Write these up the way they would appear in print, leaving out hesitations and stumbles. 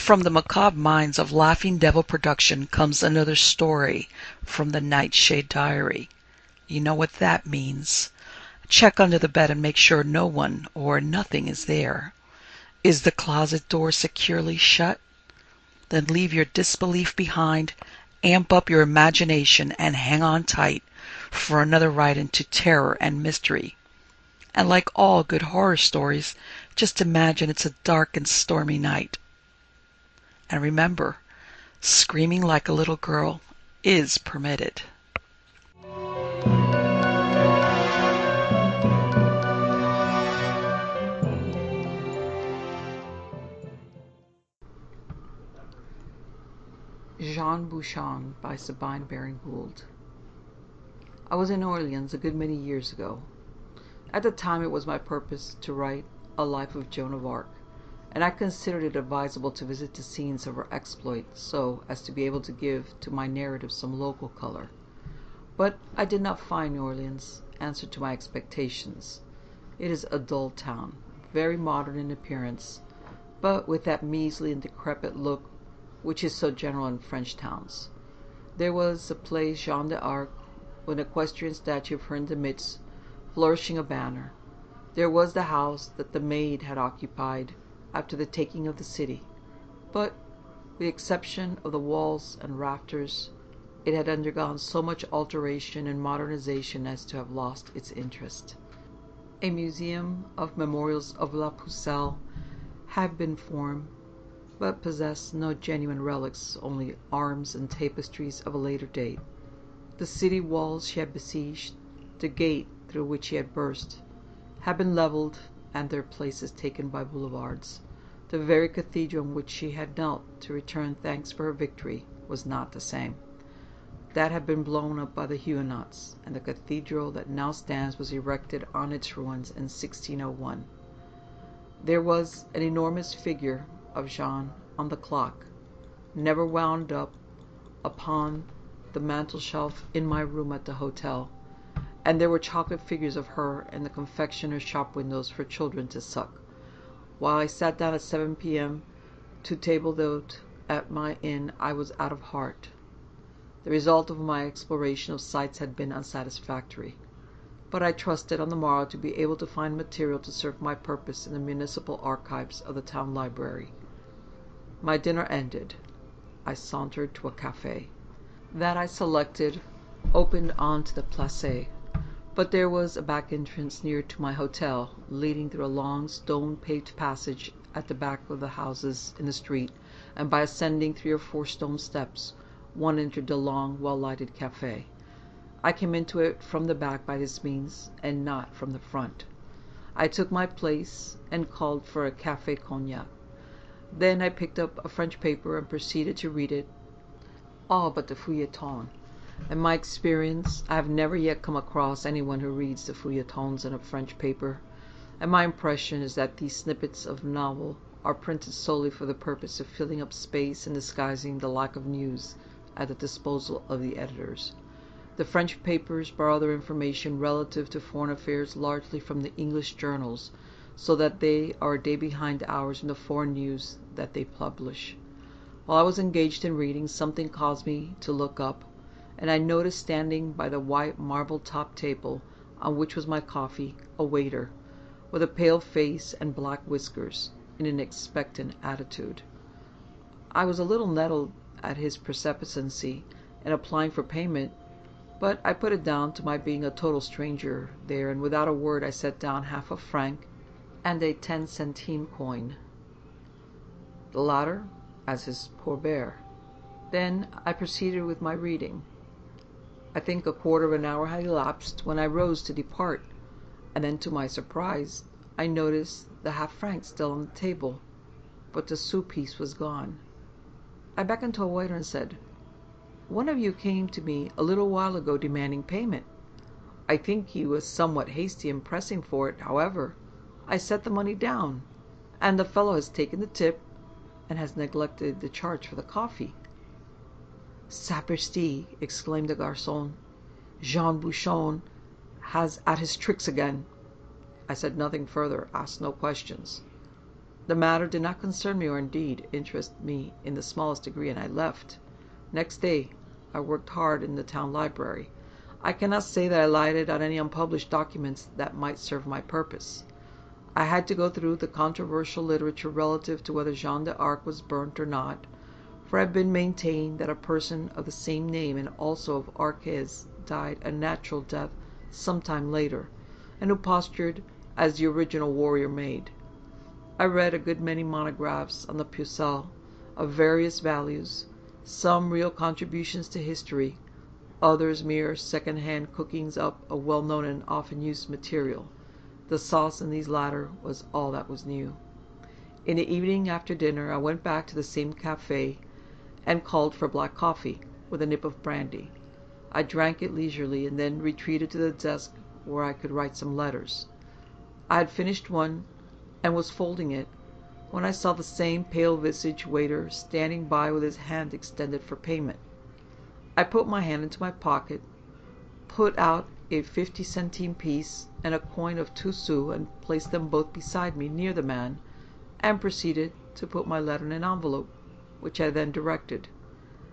From the macabre minds of Laughing Devil Production comes another story from the Nightshade Diary. You know what that means. Check under the bed and make sure no one or nothing is there. Is the closet door securely shut? Then leave your disbelief behind, amp up your imagination, and hang on tight for another ride into terror and mystery. And like all good horror stories, just imagine it's a dark and stormy night. And remember, screaming like a little girl is permitted. Jean Bouchon by Sabine Baring-Gould. I was in Orleans a good many years ago. At the time it was my purpose to write a life of Joan of Arc, and I considered it advisable to visit the scenes of her exploit so as to be able to give to my narrative some local color. But I did not find New Orleans answer to my expectations. It is a dull town, very modern in appearance, but with that measly and decrepit look which is so general in French towns. There was the place Jeanne d'Arc, with an equestrian statue of her in the midst, flourishing a banner. There was the house that the Maid had occupied after the taking of the city, but, with the exception of the walls and rafters, it had undergone so much alteration and modernization as to have lost its interest. A museum of memorials of La Pucelle had been formed, but possessed no genuine relics, only arms and tapestries of a later date. The city walls she had besieged, the gate through which she had burst, had been levelled and their places taken by boulevards. The very cathedral in which she had knelt to return thanks for her victory was not the same. That had been blown up by the Huguenots, and the cathedral that now stands was erected on its ruins in 1601. There was an enormous figure of Jeanne on the clock, never wound up, upon the mantel-shelf in my room at the hotel, and there were chocolate figures of her in the confectioner's shop windows for children to suck. While I sat down at 7 p.m. to table d'hôte at my inn, I was out of heart. The result of my exploration of sights had been unsatisfactory, but I trusted on the morrow to be able to find material to serve my purpose in the municipal archives of the town library. My dinner ended, I sauntered to a café. That I selected opened on to the Place, but there was a back entrance near to my hotel, leading through a long stone-paved passage at the back of the houses in the street, and by ascending 3 or 4 stone steps, one entered the long, well-lighted café. I came into it from the back by this means, and not from the front. I took my place and called for a café cognac. Then I picked up a French paper and proceeded to read it, all but the feuilleton. In my experience, I have never yet come across anyone who reads the feuilletons in a French paper, and my impression is that these snippets of novel are printed solely for the purpose of filling up space and disguising the lack of news at the disposal of the editors. The French papers borrow their information relative to foreign affairs largely from the English journals, so that they are a day behind ours in the foreign news that they publish. While I was engaged in reading, something caused me to look up, and I noticed standing by the white marble-topped table on which was my coffee a waiter, with a pale face and black whiskers, in an expectant attitude. I was a little nettled at his precipitancy in applying for payment, but I put it down to my being a total stranger there, and without a word I set down half a franc and a 10-centime coin, the latter as his pourboire. Then I proceeded with my reading. I think a quarter of an hour had elapsed when I rose to depart, and then to my surprise I noticed the half-franc still on the table, but the sou-piece was gone. I beckoned to a waiter and said, "One of you came to me a little while ago demanding payment. I think he was somewhat hasty in pressing for it. However, I set the money down, and the fellow has taken the tip and has neglected the charge for the coffee." "Sapristi!" exclaimed the garçon. "Jean Bouchon has at his tricks again." I said nothing further, asked no questions. The matter did not concern me or indeed interest me in the smallest degree, and I left. Next day I worked hard in the town library. I cannot say that I lighted on any unpublished documents that might serve my purpose. I had to go through the controversial literature relative to whether Jeanne d'Arc was burnt or not, for it had been maintained that a person of the same name and also of Arques died a natural death some time later, and who postured as the original warrior maid. I read a good many monographs on the Pucelle of various values, some real contributions to history, others mere second-hand cookings up of well-known and often used material. The sauce in these latter was all that was new. In the evening after dinner I went back to the same café and called for black coffee with a nip of brandy. I drank it leisurely and then retreated to the desk where I could write some letters. I had finished one and was folding it when I saw the same pale-visaged waiter standing by with his hand extended for payment. I put my hand into my pocket, put out a 50-centime piece and a coin of 2 sous and placed them both beside me near the man, and proceeded to put my letter in an envelope, which I then directed.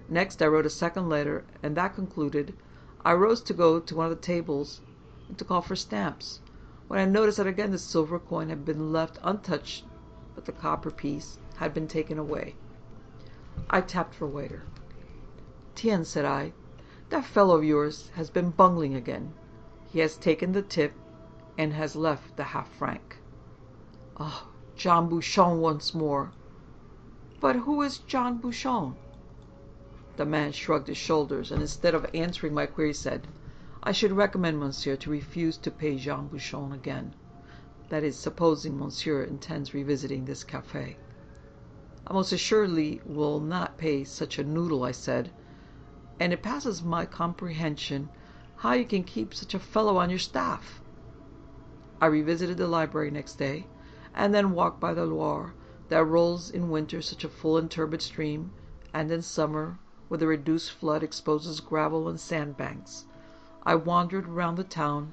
Next I wrote a second letter, and that concluded, I rose to go to one of the tables and to call for stamps, when I noticed that again the silver coin had been left untouched, but the copper piece had been taken away. I tapped for a waiter. "Tiens," said I, "that fellow of yours has been bungling again. He has taken the tip and has left the half-franc." "Oh, John Bouchon once more." "But who is John Bouchon?" The man shrugged his shoulders, and instead of answering my query said, "I should recommend monsieur to refuse to pay Jean Bouchon again. That is, supposing monsieur intends revisiting this café." "I most assuredly will not pay such a noodle," I said, "and it passes my comprehension how you can keep such a fellow on your staff." I revisited the library next day, and then walked by the Loire, that rolls in winter such a full and turbid stream, and in summer, with a reduced flood, exposes gravel and sandbanks. I wandered round the town,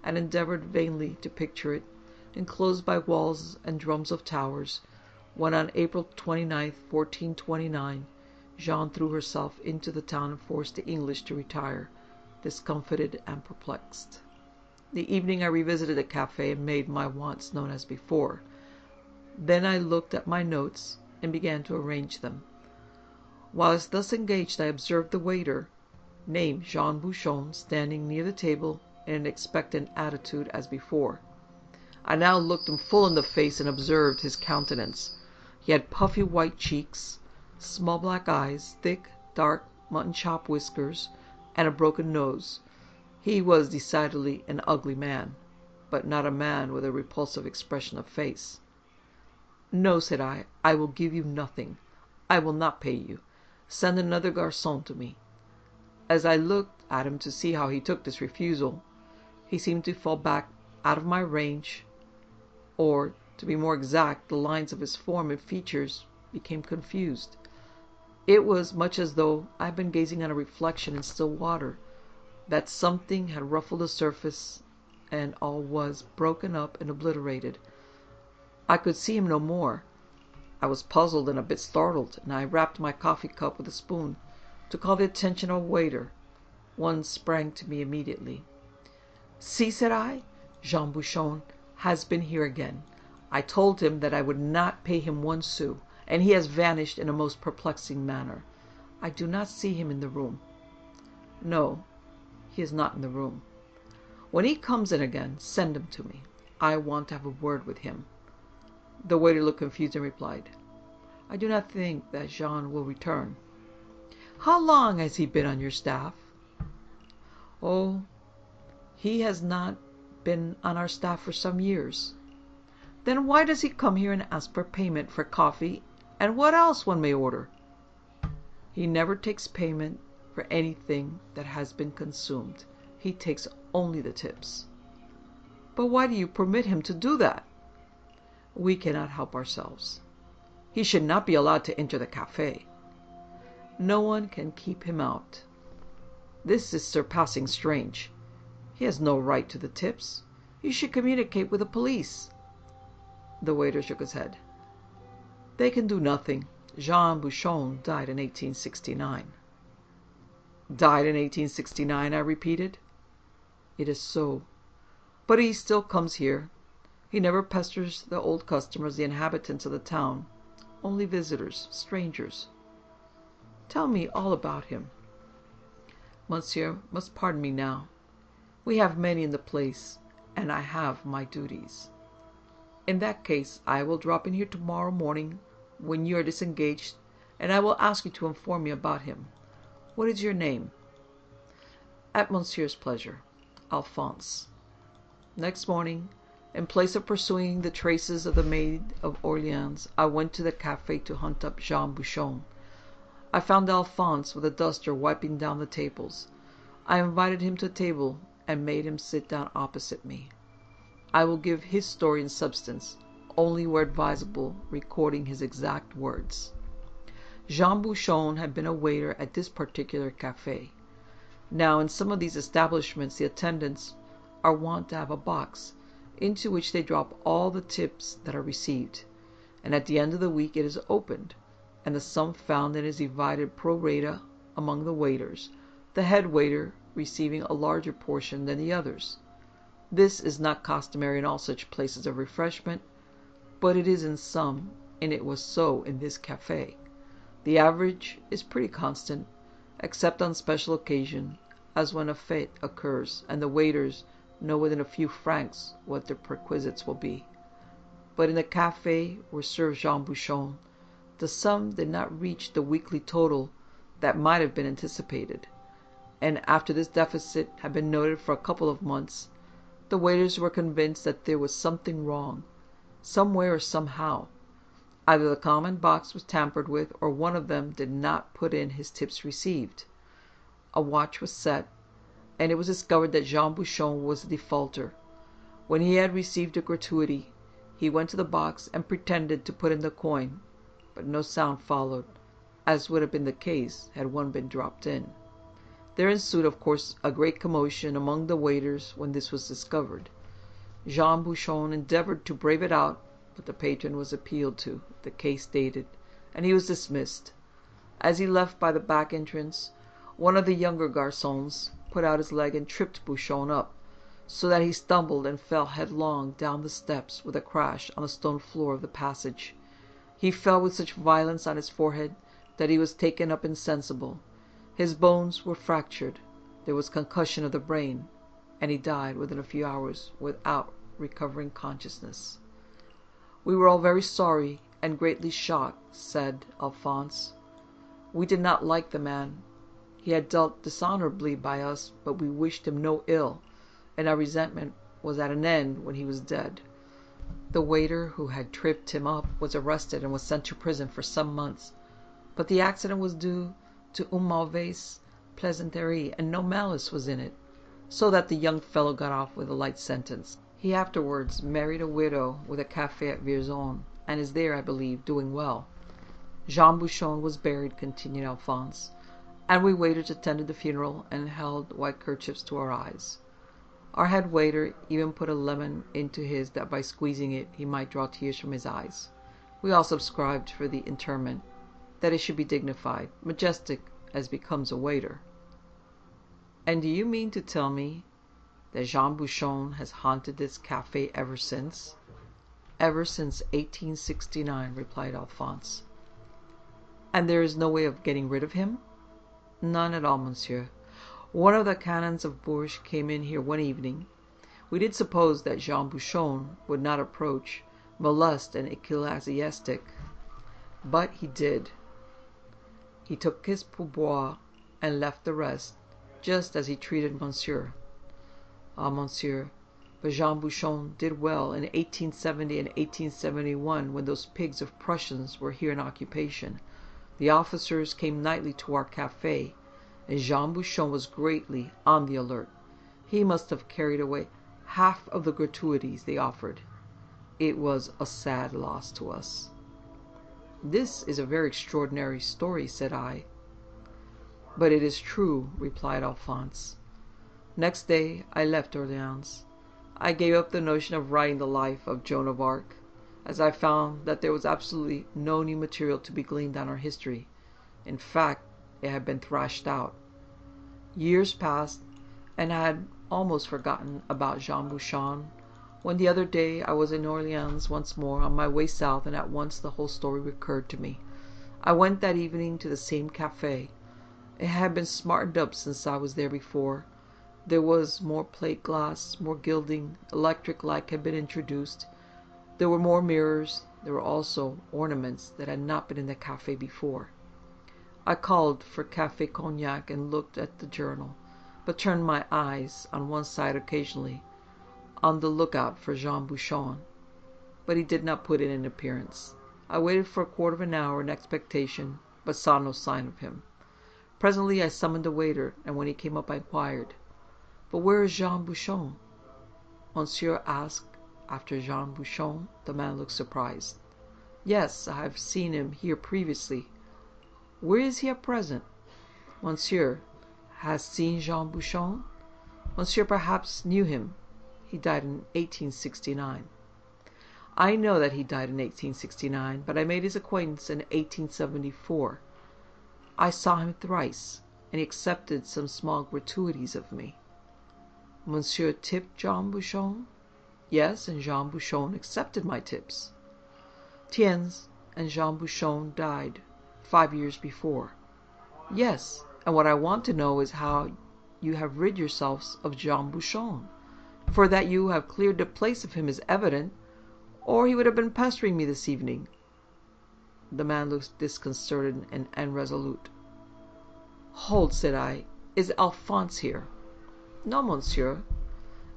and endeavoured vainly to picture it, enclosed by walls and drums of towers, when on April 29th, 1429, Jeanne threw herself into the town and forced the English to retire, discomfited and perplexed. The evening I revisited the café and made my wants known as before. Then I looked at my notes and began to arrange them. Whilst thus engaged I observed the waiter, named Jean Bouchon, standing near the table in an expectant attitude as before. I now looked him full in the face and observed his countenance. He had puffy white cheeks, small black eyes, thick, dark, mutton-chop whiskers, and a broken nose. He was decidedly an ugly man, but not a man with a repulsive expression of face. "No," said I will give you nothing. I will not pay you. Send another garçon to me." As I looked at him to see how he took this refusal, he seemed to fall back out of my range, or, to be more exact, the lines of his form and features became confused. It was much as though I had been gazing on a reflection in still water, that something had ruffled the surface, and all was broken up and obliterated. I could see him no more. I was puzzled and a bit startled, and I rapped my coffee cup with a spoon, to call the attention of a waiter. One sprang to me immediately. "See," said I, "Jean Bouchon has been here again. I told him that I would not pay him 1 sou, and he has vanished in a most perplexing manner. I do not see him in the room." "No, he is not in the room." "When he comes in again, send him to me. I want to have a word with him." The waiter looked confused and replied, "I do not think that Jean will return." "How long has he been on your staff?" "Oh, he has not been on our staff for some years." "Then why does he come here and ask for payment for coffee, and what else one may order?" "He never takes payment for anything that has been consumed. He takes only the tips." "But why do you permit him to do that?" "We cannot help ourselves." "He should not be allowed to enter the café." "No one can keep him out." "This is surpassing strange. He has no right to the tips. You should communicate with the police." The waiter shook his head. They can do nothing. Jean Bouchon died in 1869. Died in 1869, I repeated. It is so. But he still comes here. He never pesters the old customers, the inhabitants of the town. Only visitors, strangers. Tell me all about him. Monsieur must pardon me now. We have many in the place, and I have my duties. In that case, I will drop in here tomorrow morning when you are disengaged, and I will ask you to inform me about him. What is your name? At Monsieur's pleasure, Alphonse. Next morning, in place of pursuing the traces of the Maid of Orleans, I went to the café to hunt up Jean Bouchon. I found Alphonse with a duster wiping down the tables. I invited him to table and made him sit down opposite me. I will give his story in substance, only where advisable, recording his exact words. Jean Bouchon had been a waiter at this particular café. Now, in some of these establishments, the attendants are wont to have a box into which they drop all the tips that are received, and at the end of the week it is opened, and the sum found in it is divided pro rata among the waiters, the head waiter receiving a larger portion than the others. This is not customary in all such places of refreshment, but it is in some, and it was so in this café. The average is pretty constant, except on special occasion, as when a fête occurs, and the waiters know within a few francs what their perquisites will be. But in the café where served Jean Bouchon, the sum did not reach the weekly total that might have been anticipated, and after this deficit had been noted for a couple of months, the waiters were convinced that there was something wrong, somewhere or somehow. Either the common box was tampered with, or one of them did not put in his tips received. A watch was set, and it was discovered that Jean Bouchon was the defaulter. When he had received a gratuity, he went to the box and pretended to put in the coin, but no sound followed, as would have been the case had one been dropped in. There ensued, of course, a great commotion among the waiters when this was discovered. Jean Bouchon endeavoured to brave it out, but the patron was appealed to, the case stated, and he was dismissed. As he left by the back entrance, one of the younger garçons put out his leg and tripped Bouchon up, so that he stumbled and fell headlong down the steps with a crash on the stone floor of the passage. He fell with such violence on his forehead that he was taken up insensible. His bones were fractured, there was concussion of the brain, and he died within a few hours without recovering consciousness. We were all very sorry and greatly shocked, said Alphonse. We did not like the man. He had dealt dishonourably by us, but we wished him no ill, and our resentment was at an end when he was dead. The waiter who had tripped him up was arrested and was sent to prison for some months, but the accident was due to une mauvaise plaisanterie, and no malice was in it, so that the young fellow got off with a light sentence. He afterwards married a widow with a café at Vierzon, and is there, I believe, doing well. Jean Bouchon was buried, continued Alphonse, and we waiters attended the funeral and held white kerchiefs to our eyes. Our head waiter even put a lemon into his that by squeezing it he might draw tears from his eyes. We all subscribed for the interment, that it should be dignified, majestic as becomes a waiter. And do you mean to tell me that Jean Bouchon has haunted this café ever since? Ever since 1869, replied Alphonse. And there is no way of getting rid of him? None at all, monsieur. One of the canons of Bourges came in here one evening. We did suppose that Jean Bouchon would not approach, molest an ecclesiastic, but he did. He took his pourboire and left the rest, just as he treated monsieur. Ah, monsieur, but Jean Bouchon did well in 1870 and 1871 when those pigs of Prussians were here in occupation. The officers came nightly to our café, and Jean Bouchon was greatly on the alert. He must have carried away half of the gratuities they offered. It was a sad loss to us. This is a very extraordinary story, said I. But it is true, replied Alphonse. Next day I left Orleans. I gave up the notion of writing the life of Joan of Arc. as I found that there was absolutely no new material to be gleaned on our history. In fact, it had been thrashed out. Years passed, and I had almost forgotten about Jean Bouchon, when the other day I was in Orleans once more on my way south, and at once the whole story recurred to me. I went that evening to the same cafe. It had been smartened up since I was there before. There was more plate glass, more gilding, electric light had been introduced. There were more mirrors. There were also ornaments that had not been in the cafe before. I called for café cognac and looked at the journal, but turned my eyes on one side occasionally, on the lookout for Jean Bouchon. But he did not put in an appearance. I waited for a quarter of an hour in expectation, but saw no sign of him. Presently I summoned a waiter, and when he came up I inquired, "But where is Jean Bouchon?" Monsieur asked after Jean Bouchon. The man looked surprised. "Yes, I have seen him here previously." "Where is he at present?" "Monsieur has seen Jean Bouchon?" "Monsieur perhaps knew him. He died in 1869. "I know that he died in 1869, but I made his acquaintance in 1874. I saw him thrice, and he accepted some small gratuities of me." "Monsieur tipped Jean Bouchon?" "Yes, and Jean Bouchon accepted my tips." "Tiens, and Jean Bouchon died 5 years before." "Yes, and what I want to know is how you have rid yourselves of Jean Bouchon, for that you have cleared the place of him is evident, or he would have been pestering me this evening." The man looked disconcerted and irresolute. "Hold," said I, "is Alphonse here?" "No, monsieur.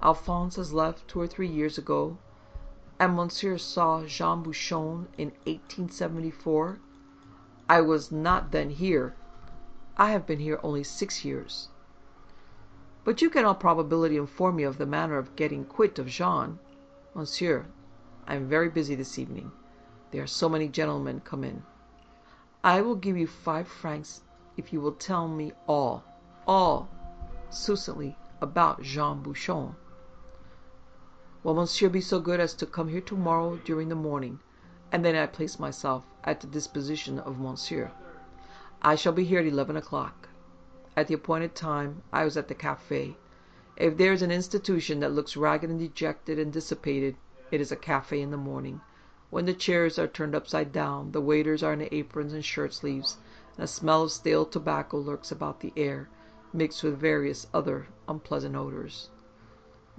Alphonse has left 2 or 3 years ago, and monsieur saw Jean Bouchon in 1874. I was not then here. I have been here only 6 years." "But you can in all probability inform me of the manner of getting quit of Jean." "Monsieur, I am very busy this evening. There are so many gentlemen come in." "I will give you 5 francs if you will tell me all, succinctly, about Jean Bouchon." "Will monsieur be so good as to come here tomorrow during the morning, and then I place myself at the disposition of monsieur. I shall be here at 11 o'clock." At the appointed time I was at the cafe. If there is an institution that looks ragged and dejected and dissipated, it is a cafe in the morning, when the chairs are turned upside down, the waiters are in aprons and shirt sleeves, and a smell of stale tobacco lurks about the air, mixed with various other unpleasant odors.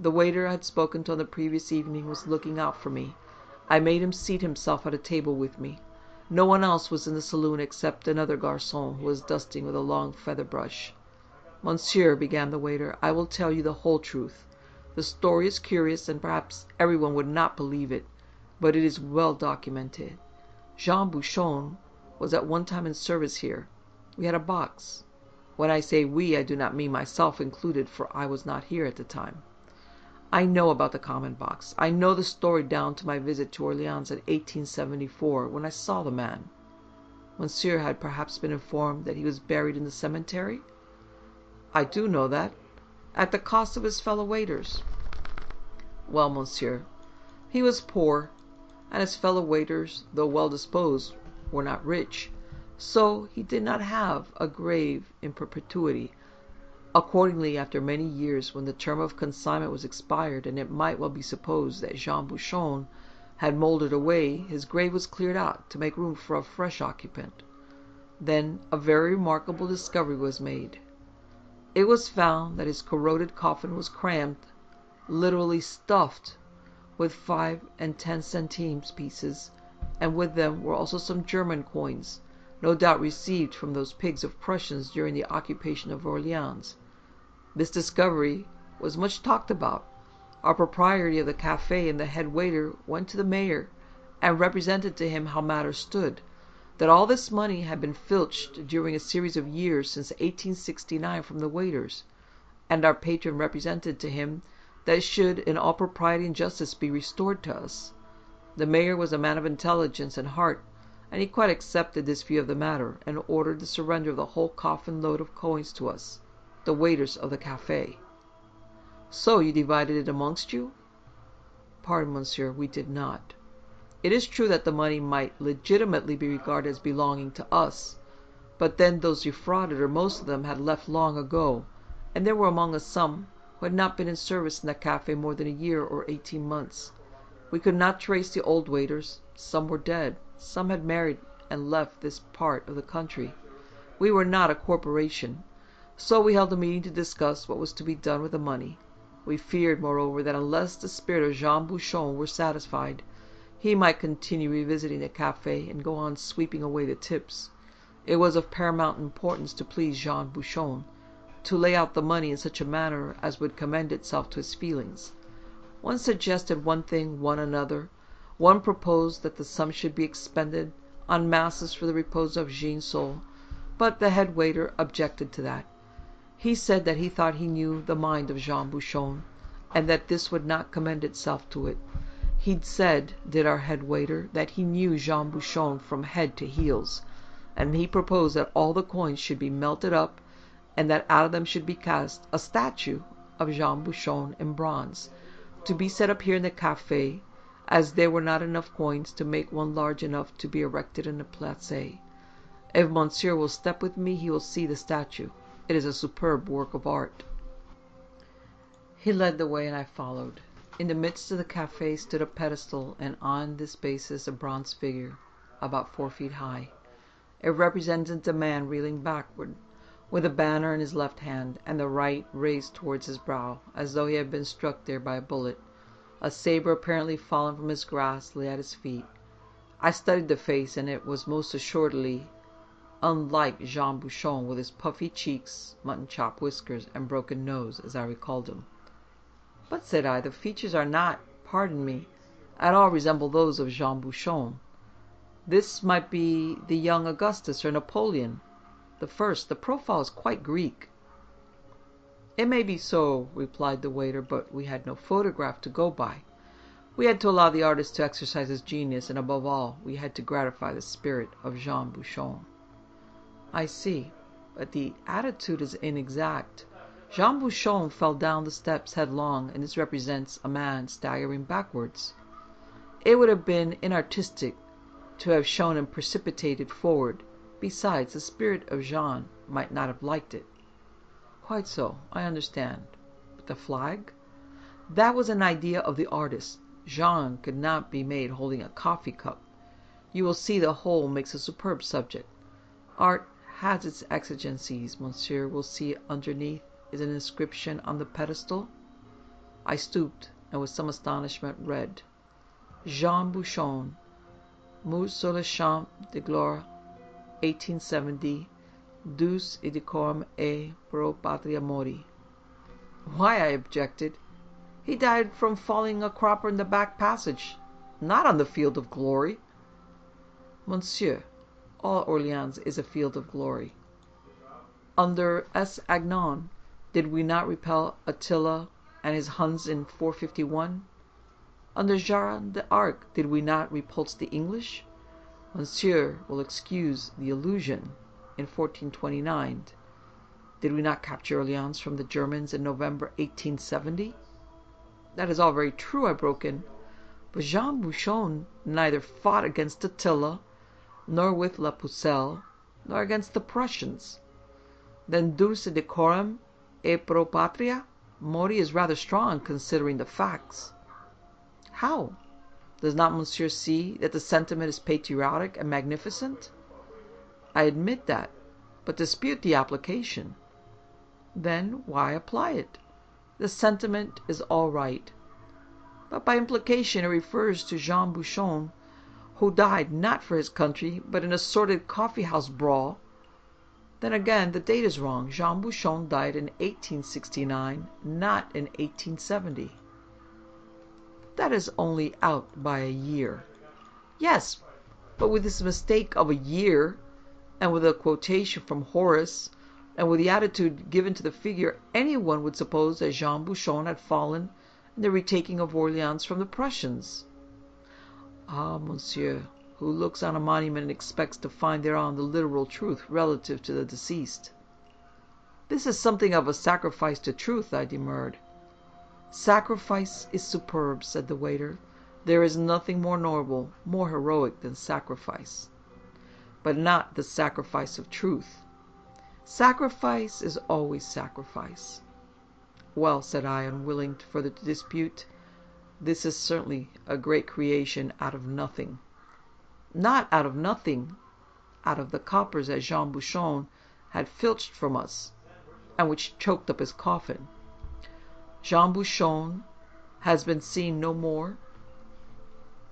The waiter I had spoken to on the previous evening was looking out for me. I made him seat himself at a table with me. No one else was in the saloon except another garçon who was dusting with a long feather brush. "Monsieur," began the waiter, "I will tell you the whole truth. The story is curious, and perhaps everyone would not believe it, but it is well documented. Jean Bouchon was at one time in service here. We had a box. When I say we, I do not mean myself included, for I was not here at the time. I know about the common box. I know the story down to my visit to Orleans in 1874, when I saw the man. Monsieur had perhaps been informed that he was buried in the cemetery?" "I do know that." "At the cost of his fellow waiters." "Well, monsieur, he was poor, and his fellow waiters, though well disposed, were not rich, so he did not have a grave in perpetuity. Accordingly, after many years, when the term of consignment was expired, and it might well be supposed that Jean Bouchon had mouldered away, his grave was cleared out to make room for a fresh occupant. Then a very remarkable discovery was made. It was found that his corroded coffin was crammed, literally stuffed, with 5 and 10 centimes pieces, and with them were also some German coins, no doubt received from those pigs of Prussians during the occupation of Orleans. This discovery was much talked about. Our proprietor of the cafe and the head waiter went to the mayor and represented to him how matters stood, that all this money had been filched during a series of years since 1869 from the waiters, and our patron represented to him that it should in all propriety and justice be restored to us. The mayor was a man of intelligence and heart, and he quite accepted this view of the matter, and ordered the surrender of the whole coffin load of coins to us, the waiters of the cafe." "So you divided it amongst you?" "Pardon, monsieur, we did not. It is true that the money might legitimately be regarded as belonging to us, but then those defrauded, or most of them, had left long ago, and there were among us some who had not been in service in the cafe more than a year or 18 months. We could not trace the old waiters. Some were dead. Some had married and left this part of the country. We were not a corporation. So we held a meeting to discuss what was to be done with the money. We feared, moreover, that unless the spirit of Jean Bouchon were satisfied, he might continue revisiting the cafe and go on sweeping away the tips. It was of paramount importance to please Jean Bouchon, to lay out the money in such a manner as would commend itself to his feelings. One suggested one thing, one another. One proposed that the sum should be expended on masses for the repose of Jean's soul, but the head waiter objected to that. He said that he thought he knew the mind of Jean Bouchon, and that this would not commend itself to it. He'd said, did our head waiter, that he knew Jean Bouchon from head to heels, and he proposed that all the coins should be melted up, and that out of them should be cast a statue of Jean Bouchon in bronze, to be set up here in the cafe, as there were not enough coins to make one large enough to be erected in the Place. If Monsieur will step with me, he will see the statue. It is a superb work of art. He led the way, and I followed. In the midst of the cafe stood a pedestal, and on this basis a bronze figure, about 4 feet high. It represented a man reeling backward, with a banner in his left hand, and the right raised towards his brow, as though he had been struck there by a bullet. A sabre, apparently fallen from his grasp, lay at his feet. I studied the face, and it was most assuredly unlike Jean Bouchon, with his puffy cheeks, mutton-chop whiskers, and broken nose, as I recalled him. But, said I, the features are not, pardon me, at all resemble those of Jean Bouchon. This might be the young Augustus or Napoleon. The first, the profile is quite Greek. It may be so, replied the waiter, but we had no photograph to go by. We had to allow the artist to exercise his genius, and above all, we had to gratify the spirit of Jean Bouchon. I see, but the attitude is inexact. Jean Bouchon fell down the steps headlong, and this represents a man staggering backwards. It would have been inartistic to have shown him precipitated forward. Besides, the spirit of Jean might not have liked it. Quite so, I understand. But the flag? That was an idea of the artist. Jean could not be made holding a coffee cup. You will see the whole makes a superb subject. Art has its exigencies. Monsieur will see underneath is an inscription on the pedestal. I stooped, and with some astonishment read, Jean Bouchon, Mort sur le champ de gloire, 1870, Deus et decorum et pro patria mori. Why, I objected, he died from falling a cropper in the back passage, not on the field of glory. Monsieur, all Orleans is a field of glory. Under S. Agnon, did we not repel Attila and his Huns in 451? Under Jeanne d'Arc, did we not repulse the English? Monsieur will excuse the allusion. In 1429, did we not capture Orleans from the Germans in November 1870? That is all very true, I broke in, but Jean Bouchon neither fought against Attila, nor with La Pucelle, nor against the Prussians. Then Deus et decorum et pro patria mori is rather strong, considering the facts. How? Does not Monsieur see that the sentiment is patriotic and magnificent? I admit that, but dispute the application. Then why apply it? The sentiment is all right, but by implication it refers to Jean Bouchon, who died not for his country, but in a sordid coffee-house brawl. Then again, the date is wrong. Jean Bouchon died in 1869, not in 1870. That is only out by a year. Yes, but with this mistake of a year, and with a quotation from Horace, and with the attitude given to the figure, anyone would suppose that Jean Bouchon had fallen in the retaking of Orleans from the Prussians. Ah, monsieur, who looks on a monument and expects to find thereon the literal truth relative to the deceased. This is something of a sacrifice to truth, I demurred. Sacrifice is superb, said the waiter. There is nothing more noble, more heroic than sacrifice. But not the sacrifice of truth. Sacrifice is always sacrifice. Well, said I, unwilling to further dispute, this is certainly a great creation out of nothing. Not out of nothing, out of the coppers that Jean Bouchon had filched from us, and which choked up his coffin. Jean Bouchon has been seen no more?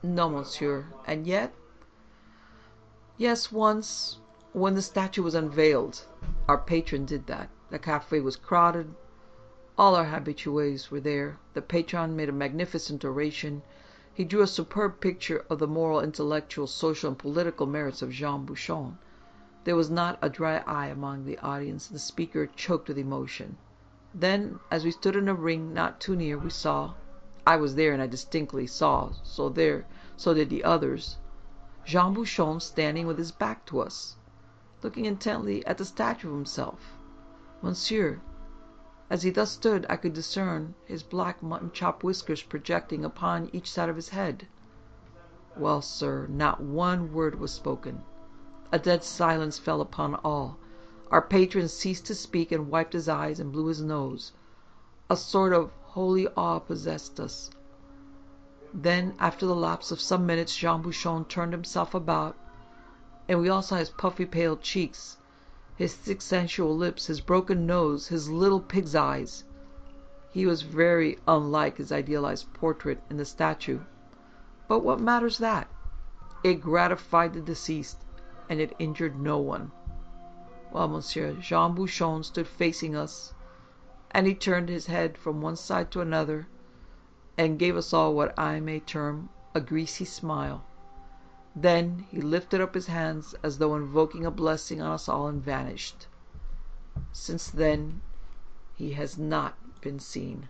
No, monsieur. And yet? Yes, once, when the statue was unveiled, our patron did that. The cafe was crowded. All our habitués were there. The patron made a magnificent oration. He drew a superb picture of the moral, intellectual, social, and political merits of Jean Bouchon. There was not a dry eye among the audience. The speaker choked with emotion. Then, as we stood in a ring not too near, we saw, I was there and I distinctly saw, so did the others, Jean Bouchon standing with his back to us, looking intently at the statue of himself. Monsieur, as he thus stood, I could discern his black mutton-chop whiskers projecting upon each side of his head. Well, sir, not one word was spoken. A dead silence fell upon all. Our patron ceased to speak and wiped his eyes and blew his nose. A sort of holy awe possessed us. Then, after the lapse of some minutes, Jean Bouchon turned himself about, and we all saw his puffy pale cheeks, his thick sensual lips, his broken nose, his little pig's eyes. He was very unlike his idealized portrait in the statue. But what matters that? It gratified the deceased, and it injured no one. Well, monsieur, Jean Bouchon stood facing us, and he turned his head from one side to another, and gave us all what I may term a greasy smile. Then he lifted up his hands as though invoking a blessing on us all and vanished. Since then he has not been seen.